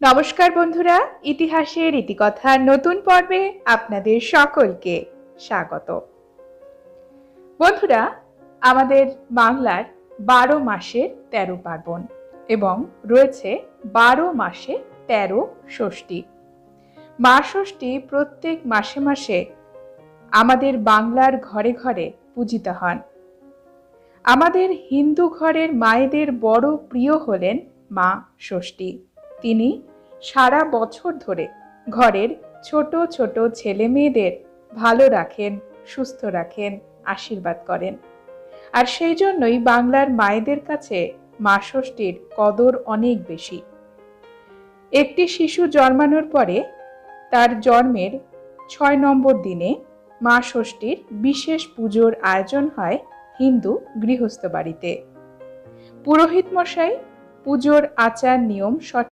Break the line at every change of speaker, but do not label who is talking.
নমস্কার বন্ধুরা, ইতিহাসের ইতিকথার নতুন পর্বে আপনাদের সকলকে স্বাগত। বন্ধুরা, আমাদের বাংলার 12 মাসের 13 পার্বণ এবং রয়েছে 12 মাসে 13 ষষ্ঠী। মা ষষ্ঠী প্রত্যেক মাসে মাসে আমাদের বাংলার ঘরে ঘরে পূজিত হন। আমাদের হিন্দু ঘরের মায়েদের বড় প্রিয় হলেন মা ষষ্ঠী। তিনি সারা বছর ধরে ঘরের ছোট ছোট ছেলে মেয়েদের ভালো রাখেন, সুস্থ রাখেন, আশীর্বাদ করেন। আর সেই জন্যই বাংলার মায়েদের কাছে মা ষষ্ঠীর কদর অনেক বেশি। একটি শিশু জন্মানোর পরে তার জন্মের 6 নম্বর দিনে মা ষষ্ঠীর বিশেষ পুজোর আয়োজন হয় হিন্দু গৃহস্থ বাড়িতে। পুরোহিত মশাই পুজোর আচার নিয়ম